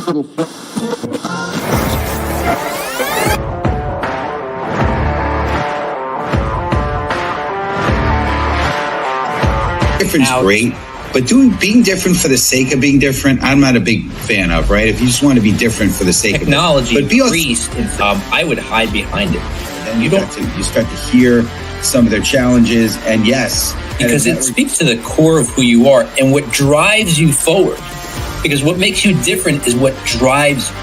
Different's great, but being different for the sake of being different, I'm not a big fan of, right? If you just want to be different for the sake technology of it. Increased, I would hide behind it. And you start to hear some of their challenges, and yes. Because it speaks to the core of who you are and what drives you forward. Because what makes you different is what drives you.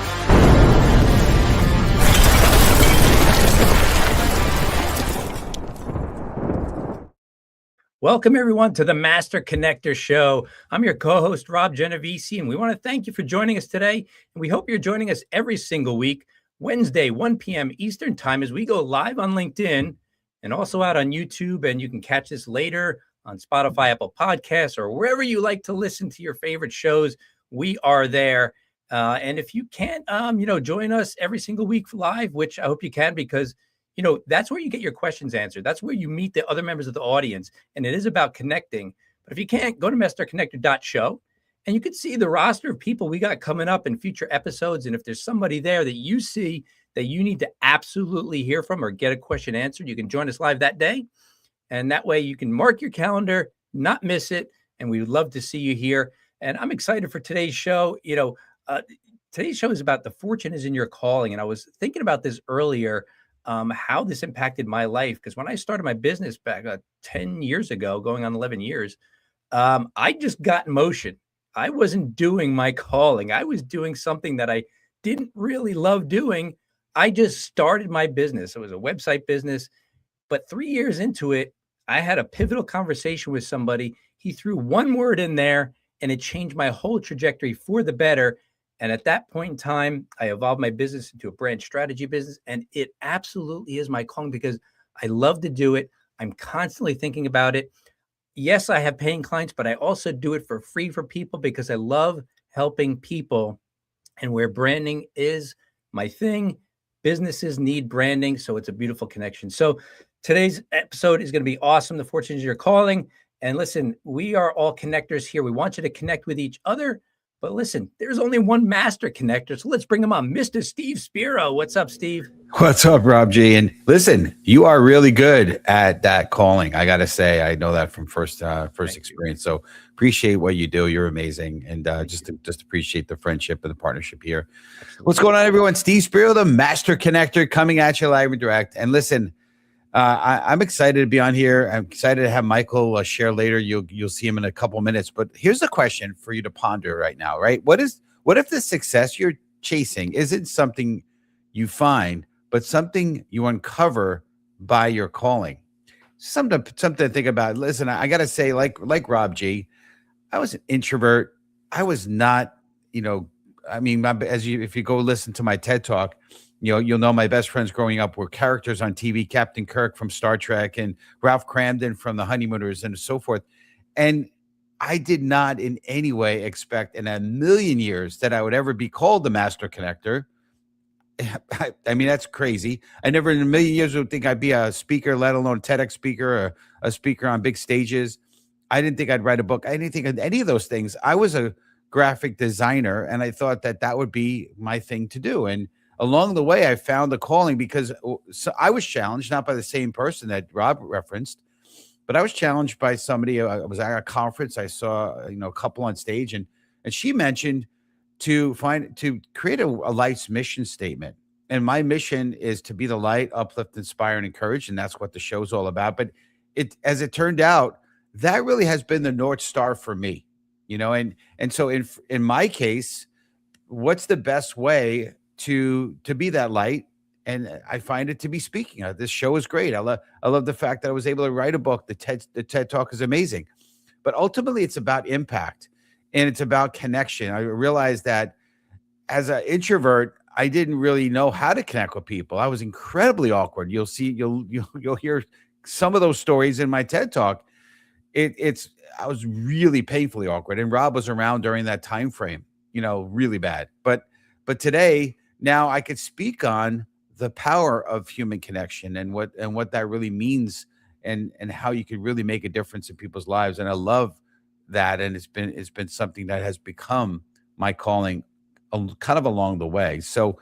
Welcome, everyone, to the Master Connector Show. I'm your co-host, Rob Genovesi, and we want to thank you for joining us today. And we hope you're joining us every single week, Wednesday, 1 p.m. Eastern Time, as we go live on LinkedIn and also out on YouTube. And you can catch this later on Spotify, Apple Podcasts, or wherever you like to listen to your favorite shows. We are there. And if you can't, join us every single week live, which I hope you can, because that's where you get your questions answered. That's where you meet the other members of the audience. And it is about connecting. But if you can't, go to masterconnector.show and you can see the roster of people we got coming up in future episodes. And if there's somebody there that you see that you need to absolutely hear from or get a question answered, you can join us live that day. And that way you can mark your calendar, not miss it. And we would love to see you here. And I'm excited for today's show. Today's show is about the fortune is in your calling. And I was thinking about this earlier, how this impacted my life. Because when I started my business back 10 years ago, going on 11 years, I just got in motion. I wasn't doing my calling. I was doing something that I didn't really love doing. I just started my business. It was a website business. But 3 years into it, I had a pivotal conversation with somebody. He threw one word in there and it changed my whole trajectory for the better. And at that point in time, I evolved my business into a brand strategy business. And it absolutely is my calling because I love to do it. I'm constantly thinking about it. Yes, I have paying clients, but I also do it for free for people because I love helping people. And where branding is my thing, businesses need branding. So it's a beautiful connection. So today's episode is going to be awesome. The fortune is your calling. And listen, we are all connectors here. We want you to connect with each other. But listen, there's only one master connector. So let's bring him on. Mr. Steve Spiro. What's up, Steve? What's up, Rob G? And listen, you are really good at that calling. I got to say, I know that from first experience. So appreciate what you do. You're amazing. And just appreciate the friendship and the partnership here. Absolutely. What's going on, everyone? Steve Spiro, the master connector, coming at you live and direct. And listen, I'm excited to be on here. I'm excited to have Michael share later. You'll see him in a couple minutes. But here's a question for you to ponder right now, right? What if the success you're chasing isn't something you find, but something you uncover by your calling? Something to think about. Listen, I got to say, like Rob G, I was an introvert. I was not, if you go listen to my TED Talk, you'll know my best friends growing up were characters on TV, Captain Kirk from Star Trek and Ralph Cramden from The Honeymooners and so forth. And I did not in any way expect in a million years that I would ever be called the Master Connector. I mean, that's crazy. I never in a million years would think I'd be a speaker, let alone a TEDx speaker or a speaker on big stages. I didn't think I'd write a book. I didn't think of any of those things. I was a graphic designer and I thought that would be my thing to do. And along the way, I found the calling because I was challenged, not by the same person that Rob referenced, but I was challenged by somebody. I was at a conference. I saw, a couple on stage and she mentioned to create a life's mission statement. And my mission is to be the light, uplift, inspire, and encourage. And that's what the show's all about. But as it turned out, that really has been the North Star for me, and so in my case, what's the best way to be that light? And I find it to be speaking. This show is great. I love the fact that I was able to write a book. The TED Talk is amazing, but ultimately it's about impact and it's about connection. I realized that as an introvert, I didn't really know how to connect with people. I was incredibly awkward. You'll hear some of those stories in my TED Talk. I was really painfully awkward, and Rob was around during that time frame, really bad. But today, now I could speak on the power of human connection and what that really means and how you can really make a difference in people's lives. And I love that. And it's been something that has become my calling kind of along the way. So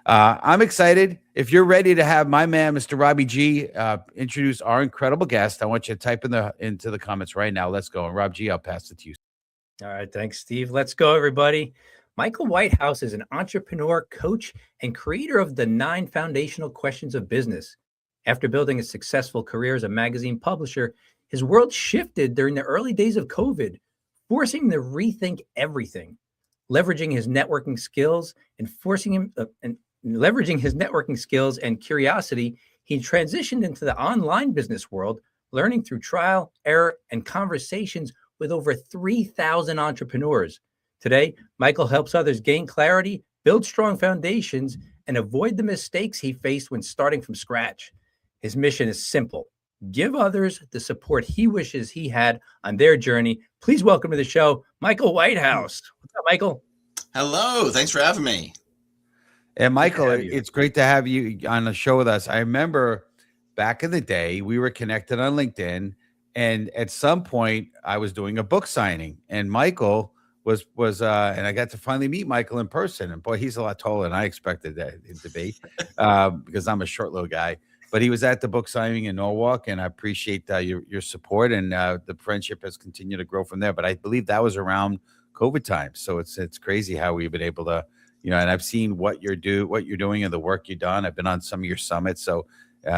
I'm excited. If you're ready to have my man, Mr. Robbie G, introduce our incredible guest, I want you to type into the comments right now. Let's go. And Rob G, I'll pass it to you. All right. Thanks, Steve. Let's go, everybody. Michael Whitehouse is an entrepreneur, coach, and creator of the 9 Foundational Questions of Business. After building a successful career as a magazine publisher, his world shifted during the early days of COVID, forcing him to rethink everything. Leveraging his networking skills and curiosity, he transitioned into the online business world, learning through trial, error, and conversations with over 3,000 entrepreneurs. Today, Michael helps others gain clarity, build strong foundations, and avoid the mistakes he faced when starting from scratch. His mission is simple: give others the support he wishes he had on their journey. Please welcome to the show, Michael Whitehouse. What's up, Michael? Hello. Thanks for having me. And Michael, it's great to have you on the show with us. I remember back in the day, we were connected on LinkedIn, and at some point I was doing a book signing, and Michael was and I got to finally meet Michael in person. And boy, he's a lot taller than I expected him to be, because I'm a short little guy. But he was at the book signing in Norwalk, and I appreciate your support, and the friendship has continued to grow from there. But I believe that was around COVID time, so it's crazy how we've been able to, and I've seen what you're doing and the work you've done. I've been on some of your summits, so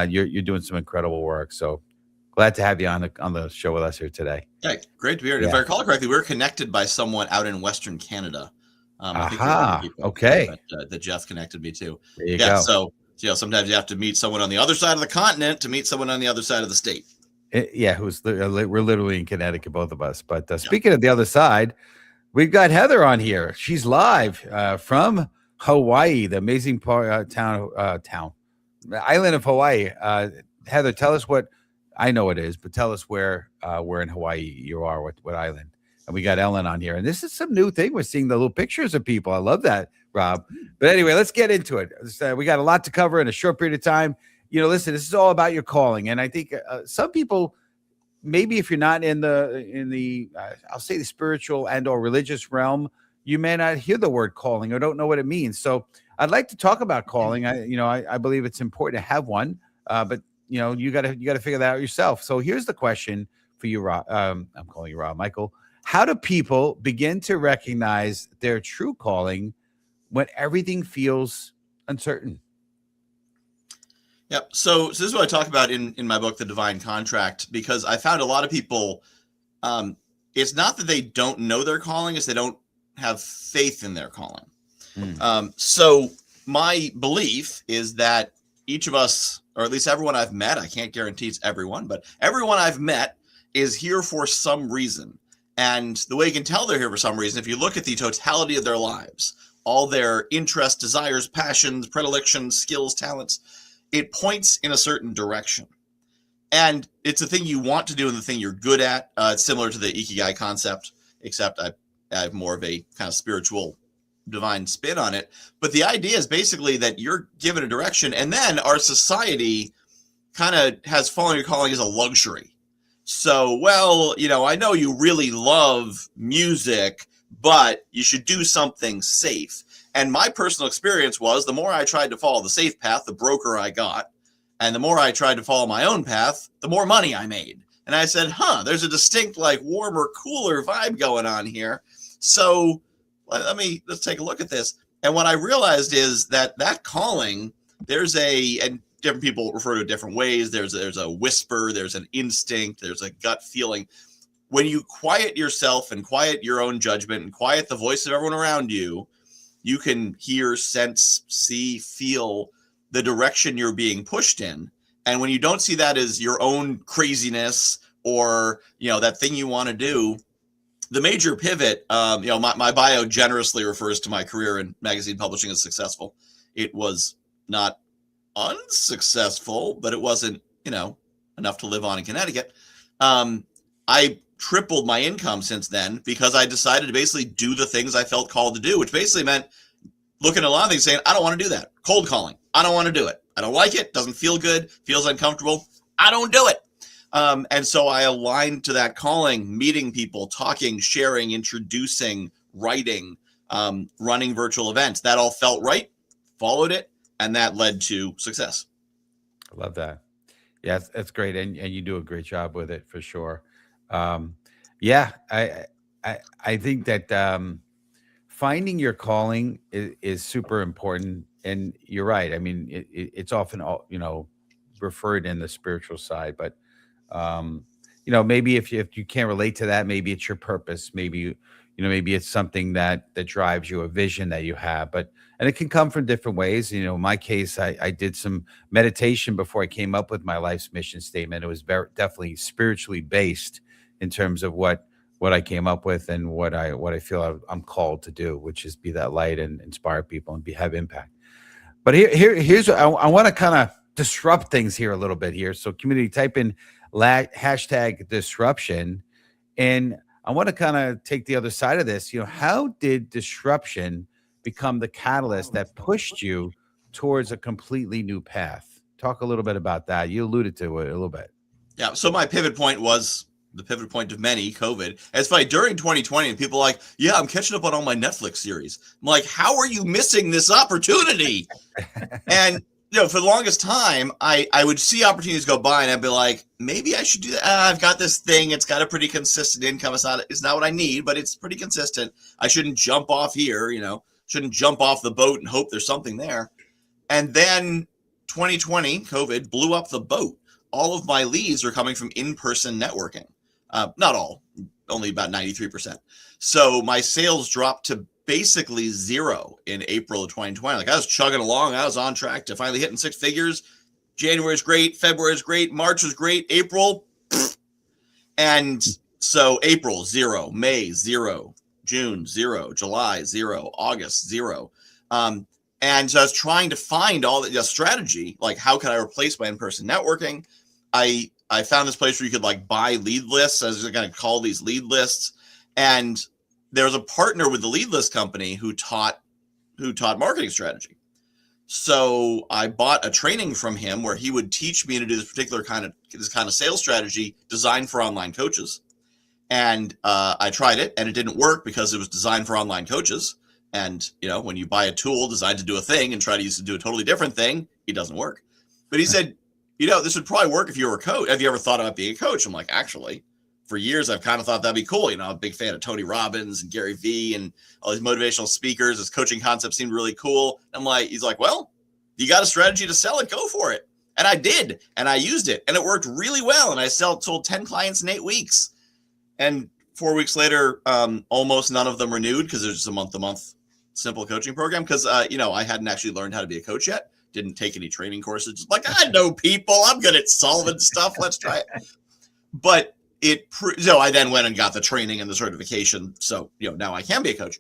you're doing some incredible work. So glad to have you on the show with us here today. Yeah, great to be here. Yeah. If I recall correctly, we were connected by someone out in Western Canada. I think okay. That Jeff connected me to. There you go. So sometimes you have to meet someone on the other side of the continent to meet someone on the other side of the state. We're literally in Connecticut, both of us. But speaking of the other side, we've got Heather on here. She's live from Hawaii, the amazing the island of Hawaii. Heather, tell us what I know it is, but tell us where in Hawaii you are, what island. And we got Ellen on here. And this is some new thing. We're seeing the little pictures of people. I love that, Rob. But anyway, let's get into it. We got a lot to cover in a short period of time. Listen, this is all about your calling. And I think some people, maybe if you're not in the I'll say the spiritual and or religious realm, you may not hear the word calling or don't know what it means. So I'd like to talk about calling. I believe it's important to have one, but you got to figure that out yourself. So here's the question for you, Rob. I'm calling you Rob. Michael, how do people begin to recognize their true calling when everything feels uncertain? Yep. So this is what I talk about in my book, The Divine Contract, because I found a lot of people, it's not that they don't know their calling, it's they don't have faith in their calling. So my belief is that each of us, or at least everyone I've met, I can't guarantee it's everyone, but everyone I've met is here for some reason. And the way you can tell they're here for some reason, if you look at the totality of their lives, all their interests, desires, passions, predilections, skills, talents, it points in a certain direction. And it's a thing you want to do and the thing you're good at. It's similar to the Ikigai concept, except I have more of a kind of spiritual, divine spin on it. But the idea is basically that you're given a direction, and then our society kind of has following your calling as a luxury. So, I know you really love music, but you should do something safe. And my personal experience was the more I tried to follow the safe path, the broker I got. And the more I tried to follow my own path, the more money I made. And I said, there's a distinct, warmer, cooler vibe going on here. So let's take a look at this. And what I realized is that calling, and different people refer to it different ways. There's a whisper, there's an instinct, there's a gut feeling. When you quiet yourself and quiet your own judgment and quiet the voice of everyone around you, you can hear, sense, see, feel the direction you're being pushed in. And when you don't see that as your own craziness or, that thing you want to do, the major pivot, my bio generously refers to my career in magazine publishing as successful. It was not unsuccessful, but it wasn't, enough to live on in Connecticut. I tripled my income since then because I decided to basically do the things I felt called to do, which basically meant looking at a lot of things saying, I don't want to do that. Cold calling. I don't want to do it. I don't like it. Doesn't feel good. Feels uncomfortable. I don't do it. And so I aligned to that calling, meeting people, talking, sharing, introducing, writing, running virtual events. That all felt right, followed it, and that led to success. I love that. Yeah, that's great, and you do a great job with it for sure. Yeah, I think that finding your calling is super important, and you're right. I mean, it's often referred in the spiritual side, but maybe if you can't relate to that, maybe it's your purpose. Maybe maybe it's something that drives you, a vision that you have. And it can come from different ways. In my case, I did some meditation before I came up with my life's mission statement. It was definitely spiritually based in terms of what I came up with and what I feel I'm called to do, which is be that light and inspire people and have impact. But here's I want to kind of disrupt things here a little bit here. So community, type in hashtag disruption, and I want to kind of take the other side of this. How did disruption become the catalyst that pushed you towards a completely new path? Talk a little bit about that. You alluded to it a little bit. Yeah. So my pivot point was the pivot point of many, COVID. It's funny, during 2020, and people are like, yeah, I'm catching up on all my Netflix series. I'm like, how are you missing this opportunity? And for the longest time, I would see opportunities go by and I'd be like, maybe I should do that. I've got this thing. It's got a pretty consistent income. It's not what I need, but it's pretty consistent. I shouldn't jump off here, shouldn't jump off the boat and hope there's something there. And then 2020, COVID blew up the boat. All of my leads are coming from in-person networking. Not all, only about 93%. So my sales dropped to basically zero in April of 2020. Like, I was chugging along. I was on track to finally hitting six figures. January's great. February's great. March was great. April. Pfft. And so April, zero. May, zero. June, zero. July, zero. August, zero. And so I was trying to find all the strategy. Like, how can I replace my in-person networking? I found this place where you could buy lead lists. I was just going to call these lead lists. And there was a partner with the lead list company who taught marketing strategy. So I bought a training from him where he would teach me to do this particular kind of sales strategy designed for online coaches. And I tried it, and it didn't work because it was designed for online coaches. And when you buy a tool designed to do a thing and try to use it to do a totally different thing, it doesn't work. But he said, this would probably work if you were a coach. Have you ever thought about being a coach? I'm like, actually, for years, I've kind of thought that'd be cool. I'm a big fan of Tony Robbins and Gary Vee and all these motivational speakers. This coaching concept seemed really cool. He's like, well, you got a strategy to sell it, go for it. And I did, and I used it, and it worked really well. And I sold 10 clients in 8 weeks. And 4 weeks later, almost none of them renewed because there's just a month-to-month simple coaching program. Because, I hadn't actually learned how to be a coach yet. Didn't take any training courses. Just I know people. I'm good at solving stuff. Let's try it. But so I then went and got the training and the certification. So, now I can be a coach.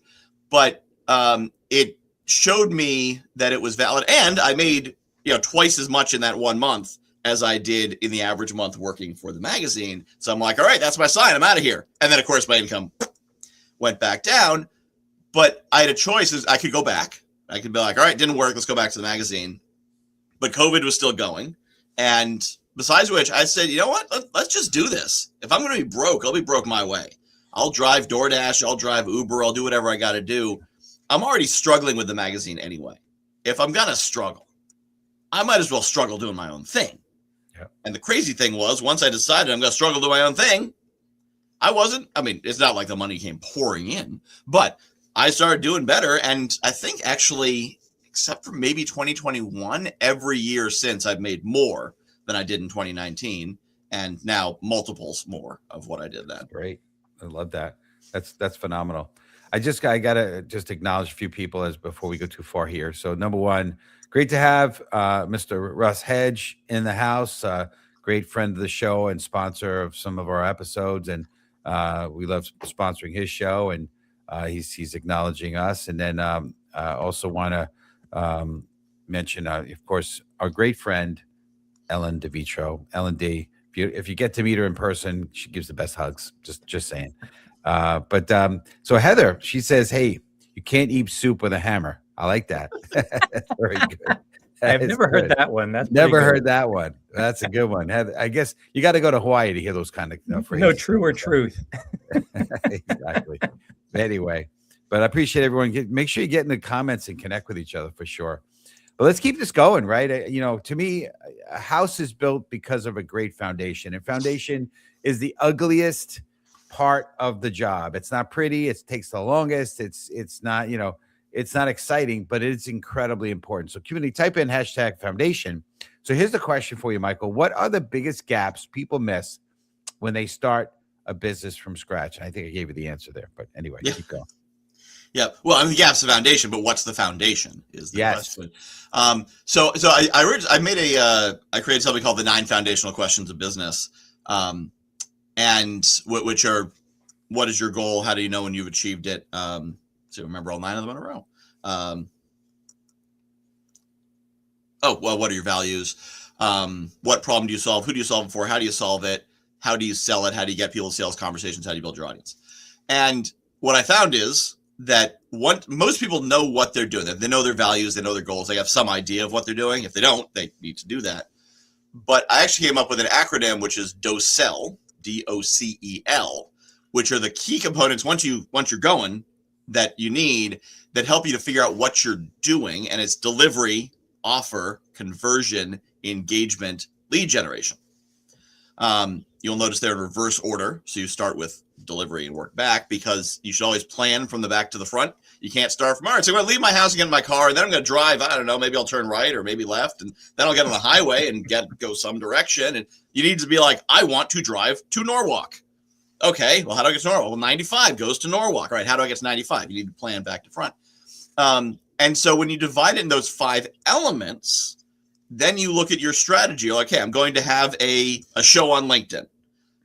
But it showed me that it was valid. And I made, twice as much in that 1 month as I did in the average month working for the magazine. So I'm like, all right, that's my sign. I'm out of here. And then, of course, my income went back down. But I had a choice. I could go back. I could be like, all right, didn't work. Let's go back to the magazine. But COVID was still going. And besides which, I said, you know what? Let's just do this. If I'm going to be broke, I'll be broke my way. I'll drive DoorDash. I'll drive Uber. I'll do whatever I got to do. I'm already struggling with the magazine anyway. If I'm going to struggle, I might as well struggle doing my own thing. Yep. And the crazy thing was, once I decided I'm going to struggle doing my own thing, it's not like the money came pouring in, but I started doing better. And I think actually, except for maybe 2021, every year since, I've made more than I did in 2019, and now multiples more of what I did then. Great. I love that. That's phenomenal. I gotta just acknowledge a few people as before we go too far here. So number one, great to have Mr. Russ Hedge in the house, great friend of the show and sponsor of some of our episodes. And we love sponsoring his show, and he's acknowledging us. And then also want to mention, of course, our great friend, Ellen DeVitro, Ellen D. If you get to meet her in person, she gives the best hugs. Just saying. So Heather, she says, "Hey, you can't eat soup with a hammer." I like that. That's very good. I've never heard that one. That's never heard that one. That's a good one. Heather, I guess you got to go to Hawaii to hear those kind of phrases. No truer truth. Exactly. Anyway, But I appreciate everyone. Make sure you get in the comments and connect with each other for sure. But let's keep this going, right? You know, to me, a house is built because of a great foundation, and foundation is the ugliest part of the job. It's not pretty. It takes the longest. It's not, you know, it's not exciting, but it's incredibly important. So community, type in #foundation. So here's the question for you, Michael. What are the biggest gaps people miss when they start a business from scratch? And I think I gave you the answer there, but anyway, keep going. Yeah. Well, I mean, gaps the foundation, but what's the foundation is the question. So I created something called the 9 foundational questions of business. And which are, what is your goal? How do you know when you've achieved it? So remember all 9 of them in a row. What are your values? What problem do you solve? Who do you solve it for? How do you solve it? How do you sell it? How do you get people to sales conversations? How do you build your audience? And what I found is that most people know what they're doing. They know their values, they know their goals, they have some idea of what they're doing. If they don't, they need to do that. But I actually came up with an acronym, which is DOCEL, DOCEL, which are the key components once you're going that you need that help you to figure out what you're doing. And it's delivery, offer, conversion, engagement, lead generation. You'll notice they're in reverse order. So you start with delivery and work back, because you should always plan from the back to the front. You can't start from, all right, so I'm going to leave my house and get in my car, and then I'm going to drive, I don't know, maybe I'll turn right or maybe left, and then I'll get on the highway and go some direction. And you need to be like, I want to drive to Norwalk. Okay, well, how do I get to Norwalk? Well, 95 goes to Norwalk. All right, how do I get to 95? You need to plan back to front. And so when you divide it in those 5 elements, then you look at your strategy. You're like, okay, I'm going to have a show on LinkedIn.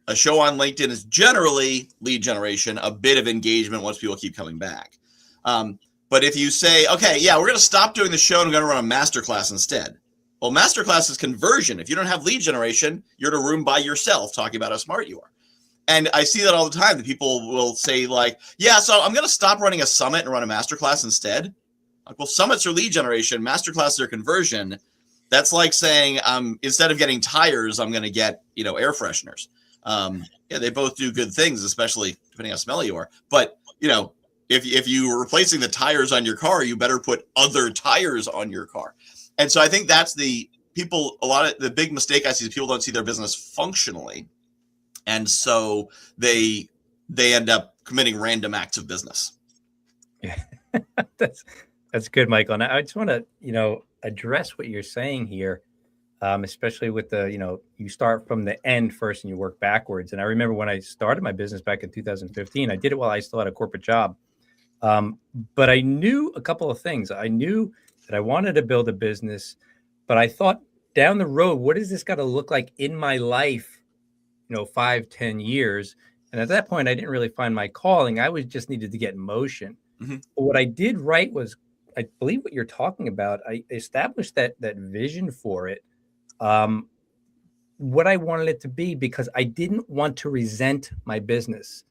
A show on LinkedIn is generally lead generation, a bit of engagement once people keep coming back. But if you say, okay, yeah, we're going to stop doing the show and I'm going to run a masterclass instead. Well, masterclass is conversion. If you don't have lead generation, you're in a room by yourself talking about how smart you are. And I see that all the time. That people will say like, yeah, so I'm going to stop running a summit and run a masterclass instead. Like, well, summits are lead generation, masterclasses are conversion. That's like saying, instead of getting tires, I'm going to get, air fresheners. Yeah, they both do good things, especially depending how smelly you are. But, if you were replacing the tires on your car, you better put other tires on your car. And so I think that's a lot of the big mistake I see is people don't see their business functionally. And so they end up committing random acts of business. Yeah, that's good, Michael. And I just want to, address what you're saying here, especially with the, you start from the end first and you work backwards. And I remember when I started my business back in 2015, I did it while I still had a corporate job. But I knew a couple of things. I knew that I wanted to build a business, but I thought down the road, what is this got to look like in my life, 5-10 years? And at that point, I didn't really find my calling. I just needed to get in motion. Mm-hmm. But what I did right was, I believe what you're talking about, I established that vision for it, what I wanted it to be, because I didn't want to resent my business.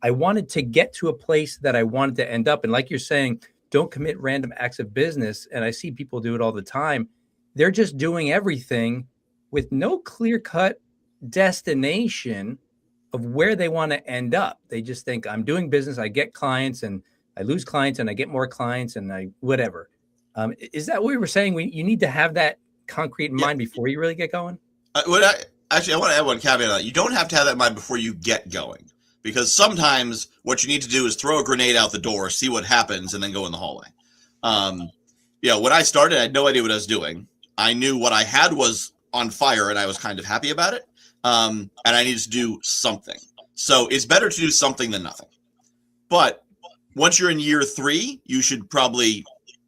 I wanted to get to a place that I wanted to end up. And like you're saying, don't commit random acts of business. And I see people do it all the time. They're just doing everything with no clear-cut destination of where they want to end up. They just think, I'm doing business, I get clients, and I lose clients, and I get more clients, and I whatever. Is that what we were saying? You need to have that concrete in mind before you really get going? I want to add one caveat on that. You don't have to have that in mind before you get going, because sometimes what you need to do is throw a grenade out the door, see what happens, and then go in the hallway. When I started, I had no idea what I was doing. I knew what I had was on fire, and I was kind of happy about it. And I needed to do something. So it's better to do something than nothing. But once you're in year 3, you should probably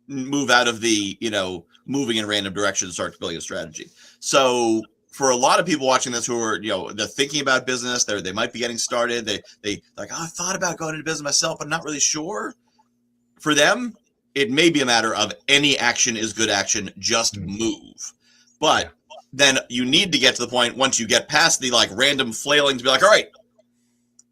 move out of the, moving in random directions and start building a strategy. So for a lot of people watching this who are, they're thinking about business, they might be getting started. They like, I thought about going into business myself, but I'm not really sure. For them, it may be a matter of any action is good action, just move. But then you need to get to the point, once you get past the random flailing, to be like, all right,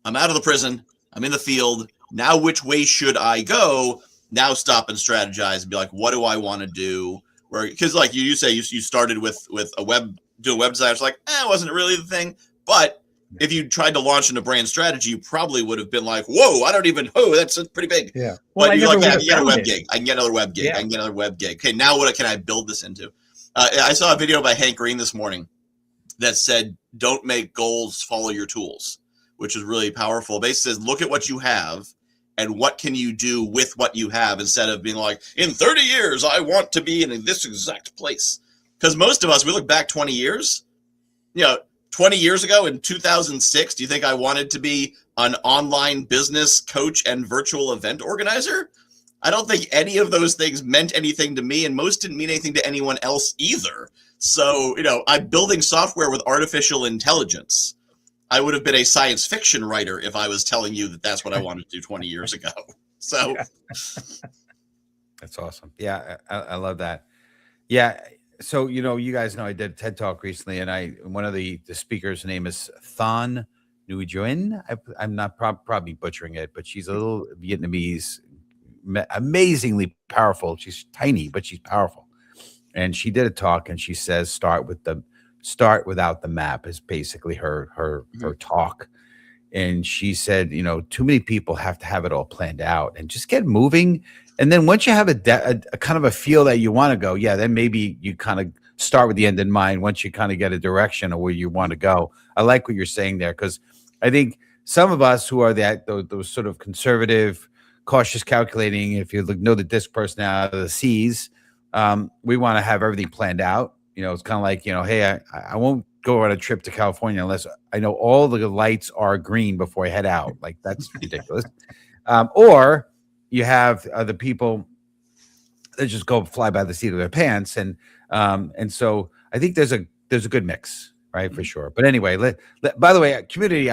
I'm out of the prison, I'm in the field. Now, which way should I go? Now stop and strategize and be like, what do I want to do? Because you say, you started with a doing a website. It's like, it wasn't really the thing, but if you tried to launch in a brand strategy, you probably would have been like, whoa, I don't even, that's pretty big. Yeah. Well, but you're like, I can get a web it. gig. I can get another web gig. I can get another web gig. Okay, now what can I build this into? I saw a video by Hank Green this morning that said, don't make goals, follow your tools, which is really powerful. Basically says, look at what you have and what can you do with what you have, instead of being like, in 30 years, I want to be in this exact place. Because most of us, we look back 20 years, 20 years ago in 2006, do you think I wanted to be an online business coach and virtual event organizer? I don't think any of those things meant anything to me, and most didn't mean anything to anyone else either. So, I'm building software with artificial intelligence. I would have been a science fiction writer if I was telling you that that's what I wanted to do 20 years ago. So that's awesome. Yeah, I love that. Yeah. So, you guys know I did a TED Talk recently, and one of the speakers' name is Than Nguyen. I'm not probably butchering it, but she's a little Vietnamese, amazingly powerful. She's tiny, but she's powerful. And she did a talk, and she says, start without the map is basically her talk. And she said, too many people have to have it all planned out and just get moving. And then once you have a kind of a feel that you want to go, then maybe you kind of start with the end in mind once you kind of get a direction of where you want to go. I like what you're saying there, because I think some of us who are those sort of conservative, cautious, calculating, if you know the disc personality of the C's, we want to have everything planned out. It's kind of like, hey, I won't go on a trip to California unless I know all the lights are green before I head out. Like, that's ridiculous. Or you have the people that just go fly by the seat of their pants, and so I think there's a good mix, right, for sure. But anyway, by the way, community,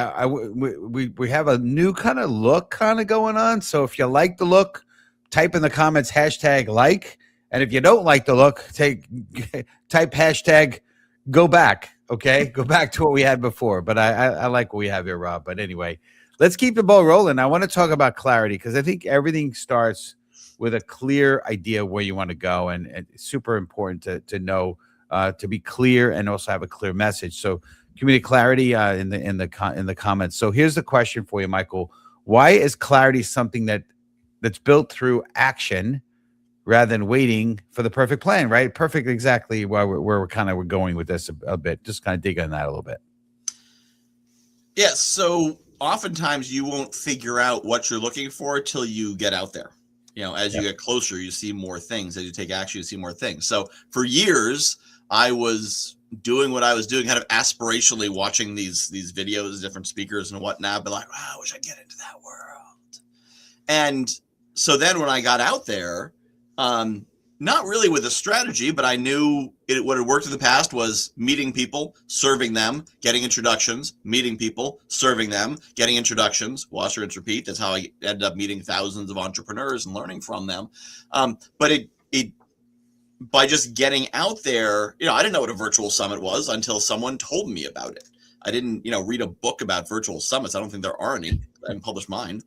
we have a new kind of look going on. So if you like the look, type in the comments #like, and if you don't like the look, type #go back. Okay, go back to what we had before. But I like what we have here, Rob. But anyway, let's keep the ball rolling. I want to talk about clarity, because I think everything starts with a clear idea where you want to go, and it's super important to know, to be clear and also have a clear message. So, community clarity in the comments. So here's the question for you, Michael. Why is clarity something that's built through action rather than waiting for the perfect plan? Right? Perfect, exactly where we're going with this a bit. Just kind of dig on that a little bit. Yeah. So oftentimes you won't figure out what you're looking for till you get out there. As you get closer, you see more things. As you take action, you see more things. So for years, I was doing what I was doing, kind of aspirationally watching these videos, different speakers and whatnot, but like, wow, I wish I could get into that world. And so then when I got out there, not really with a strategy, but I knew what had worked in the past was meeting people, serving them, getting introductions, meeting people, serving them, getting introductions, wash, rinse, repeat. That's how I ended up meeting thousands of entrepreneurs and learning from them. But it by just getting out there, I didn't know what a virtual summit was until someone told me about it. I didn't, read a book about virtual summits. I don't think there are any. I haven't published mine.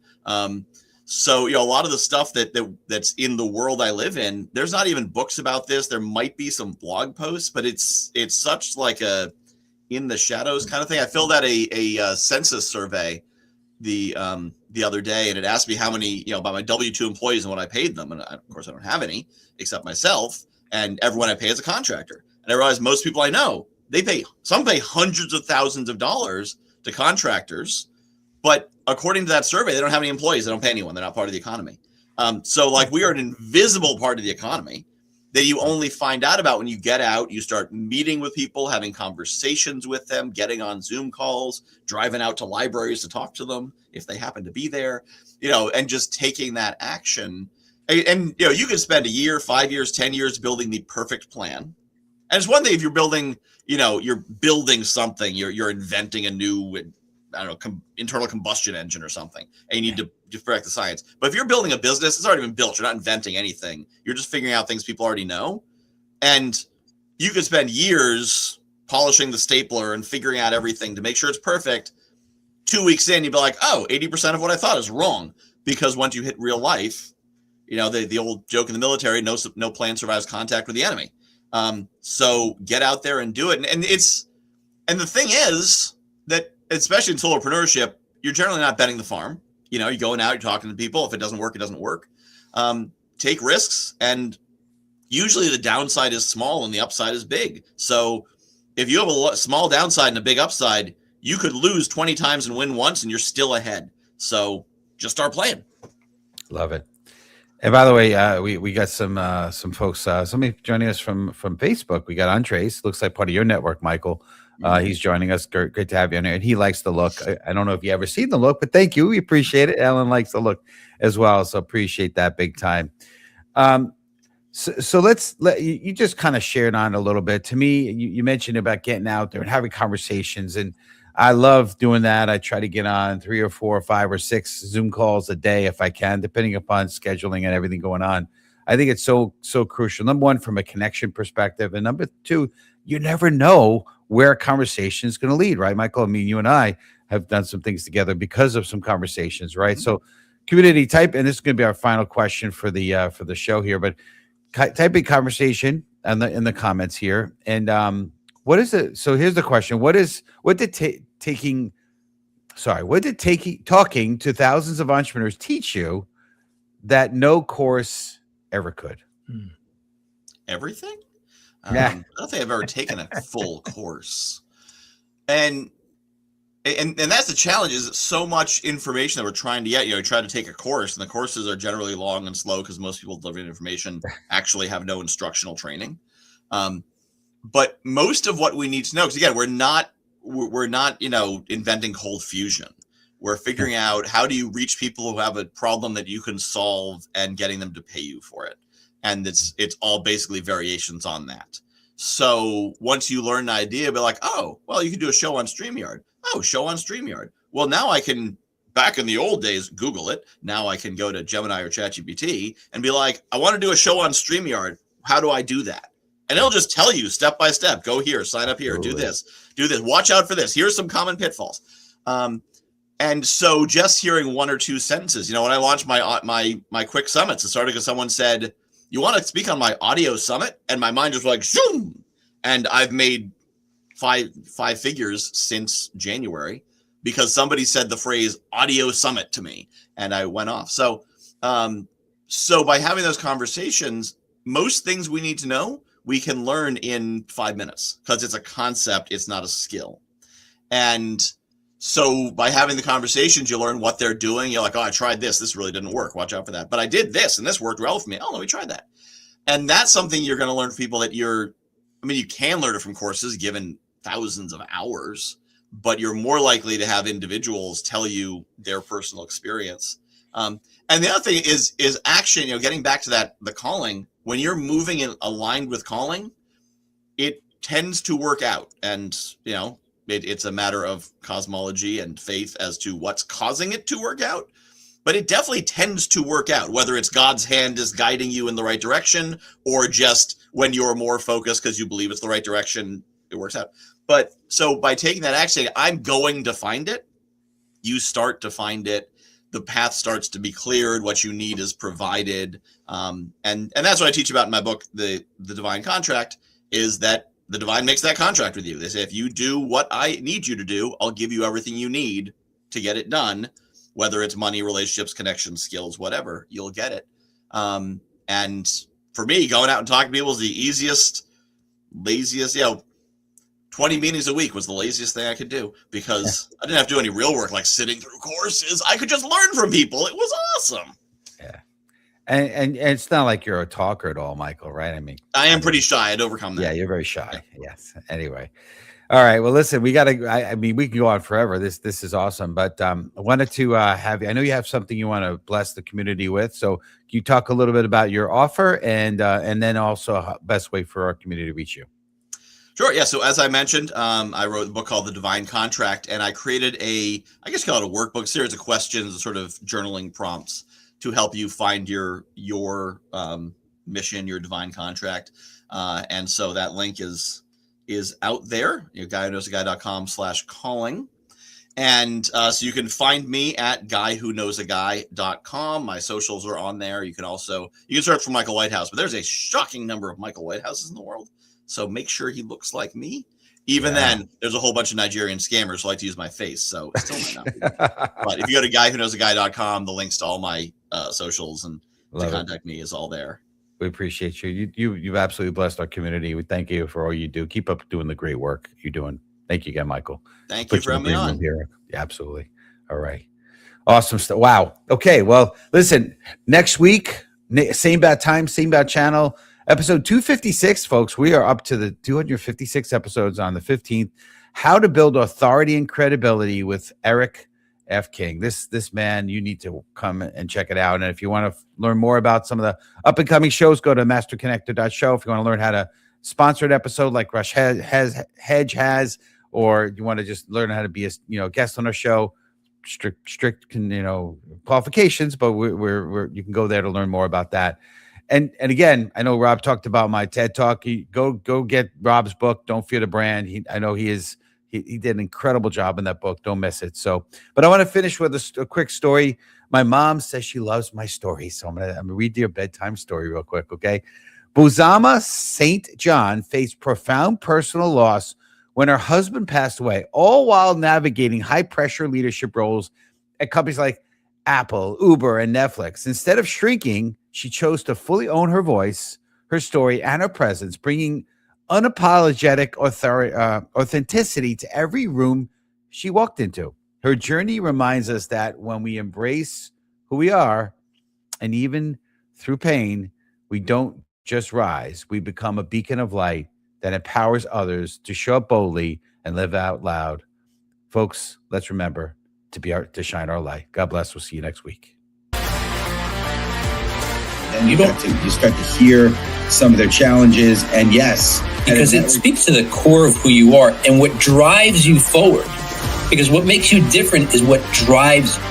So, a lot of the stuff that's in the world I live in, there's not even books about this. There might be some blog posts, but it's such like a in the shadows kind of thing. I filled out a census survey the other day, and it asked me how many, by my W-2 employees and what I paid them. And of course I don't have any except myself, and everyone I pay is a contractor. And I realized most people I know, some pay hundreds of thousands of dollars to contractors, but according to that survey, they don't have any employees. They don't pay anyone. They're not part of the economy. So like, we are an invisible part of the economy that you only find out about when you get out, you start meeting with people, having conversations with them, getting on Zoom calls, driving out to libraries to talk to them if they happen to be there, and just taking that action. And you can spend a year, 5 years, 10 years building the perfect plan. And it's one thing if you're building, you're building something, you're inventing a new, internal combustion engine or something, and you need to correct the science. But if you're building a business, it's already been built. You're not inventing anything. You're just figuring out things people already know. And you could spend years polishing the stapler and figuring out everything to make sure it's perfect. 2 weeks in, you'd be like, oh, 80% of what I thought is wrong. Because once you hit real life, the old joke in the military, no plan survives contact with the enemy. So get out there and do it. And the thing is that especially in solopreneurship, you're generally not betting the farm. You're going out, you're talking to people. If it doesn't work, it doesn't work. Take risks, and usually the downside is small and the upside is big. So if you have a small downside and a big upside, you could lose 20 times and win once, and you're still ahead. So just start playing. Love it. And by the way, we got some folks, somebody joining us from Facebook. We got Andres, looks like part of your network, Michael. He's joining us. Great to have you on here. And he likes the look. I don't know if you ever seen the look, but thank you. We appreciate it. Ellen likes the look as well. So appreciate that big time. So you just kind of shared on a little bit. To me, you mentioned about getting out there and having conversations, and I love doing that. I try to get on 3 or 4 or 5 or 6 Zoom calls a day if I can, depending upon scheduling and everything going on. I think it's so crucial. Number one, from a connection perspective, and number two, you never know where a conversation is going to lead, right, Michael? I mean, you and I have done some things together because of some conversations, right? Mm-hmm. So, community type, and this is going to be our final question for the show here, but type in conversation in the comments here. And what is it? So here's the question: what did talking to thousands of entrepreneurs teach you that no course ever could? Everything? Yeah. I don't think I've ever taken a full course. And that's the challenge, is so much information that we're trying to get. You try to take a course, and the courses are generally long and slow because most people delivering information actually have no instructional training. But most of what we need to know, because again, we're not inventing cold fusion. We're figuring out how do you reach people who have a problem that you can solve and getting them to pay you for it. And it's all basically variations on that. So once you learn an idea, be like, oh, well, you can do a show on StreamYard. Oh, show on StreamYard. Well, now I can, back in the old days, Google it. Now I can go to Gemini or ChatGPT and be like, I want to do a show on StreamYard. How do I do that? And it'll just tell you step by step. Go here, sign up here, do this. Watch out for this. Here's some common pitfalls. And so just hearing 1 or 2 sentences, when I launched my quick summits, it started because someone said, you want to speak on my audio summit? And my mind just like, zoom. And I've made five figures since January because somebody said the phrase audio summit to me and I went off. So by having those conversations, most things we need to know, we can learn in 5 minutes because it's a concept. It's not a skill. And so by having the conversations, you learn what they're doing. You're like, oh, I tried this. This really didn't work. Watch out for that. But I did this and this worked well for me. Oh, let me try that. And that's something you're going to learn from people that you can learn it from courses given thousands of hours, but you're more likely to have individuals tell you their personal experience. And the other thing is action, getting back to that, the calling, when you're moving and aligned with calling, it tends to work out. And, it's a matter of cosmology and faith as to what's causing it to work out. But it definitely tends to work out, whether it's God's hand is guiding you in the right direction or just when you're more focused because you believe it's the right direction, it works out. But so by taking that action, I'm going to find it. You start to find it. The path starts to be cleared. What you need is provided. And that's what I teach about in my book, The Divine Contract, is that the divine makes that contract with you. They say, if you do what I need you to do, I'll give you everything you need to get it done, whether it's money, relationships, connections, skills, whatever, you'll get it. And for me, going out and talking to people is the easiest, laziest, 20 meetings a week was the laziest thing I could do because I didn't have to do any real work like sitting through courses. I could just learn from people. It was awesome. Yeah. And it's not like you're a talker at all, Michael, right? I am pretty shy. I'd overcome that. Yeah, you're very shy. Yes. Anyway. All right. Well, listen, we can go on forever. This is awesome. But I wanted to have you. I know you have something you want to bless the community with. So can you talk a little bit about your offer and then also best way for our community to reach you? Sure. Yeah. So as I mentioned, I wrote a book called The Divine Contract, and I created I guess call it a workbook, series of questions, sort of journaling prompts to help you find your mission, your divine contract. And so that link is out there, guywhoknowsaguy.com/calling. And so you can find me at guywhoknowsaguy.com. My socials are on there. You can search for Michael Whitehouse, but there's a shocking number of Michael Whitehouses in the world. So make sure he looks like me. Even then, there's a whole bunch of Nigerian scammers who like to use my face, so it still might not be. But if you go to guywhoknowsaguy.com, the links to all my socials and to contact me is all there. We appreciate you. You've absolutely blessed our community. We thank you for all you do. Keep up doing the great work you're doing. Thank you again, Michael. Thank you for having me on. Here. Yeah, absolutely. All right. Awesome stuff. Wow. Okay. Well, listen, next week, same bad time, same bad channel, episode 256, folks. We are up to the 256 episodes on the 15th. How to build authority and credibility with Eric F. King. This man, you need to come and check it out. And if you want to learn more about some of the up and coming shows, go to masterconnector.show. If you want to learn how to sponsor an episode like Rush Hedge has, or you want to just learn how to be a guest on our show, strict qualifications, but we're you can go there to learn more about that. And again, I know Rob talked about my TED Talk. Go get Rob's book, Don't Fear the Brand. I know he did an incredible job in that book. Don't miss it. So, but I want to finish with a quick story. My mom says she loves my story, so I'm gonna read your bedtime story real quick, okay? Buzama St. John faced profound personal loss when her husband passed away, all while navigating high-pressure leadership roles at companies like Apple, Uber, and Netflix. Instead of shrinking, she chose to fully own her voice, her story, and her presence, bringing unapologetic authenticity to every room she walked into. Her journey reminds us that when we embrace who we are, and even through pain, we don't just rise, we become a beacon of light that empowers others to show up boldly and live out loud. Folks, let's remember to shine our light. God bless. We'll see you next week. Then you start to hear some of their challenges, and yes, because it speaks to the core of who you are and what drives you forward. Because what makes you different is what drives you.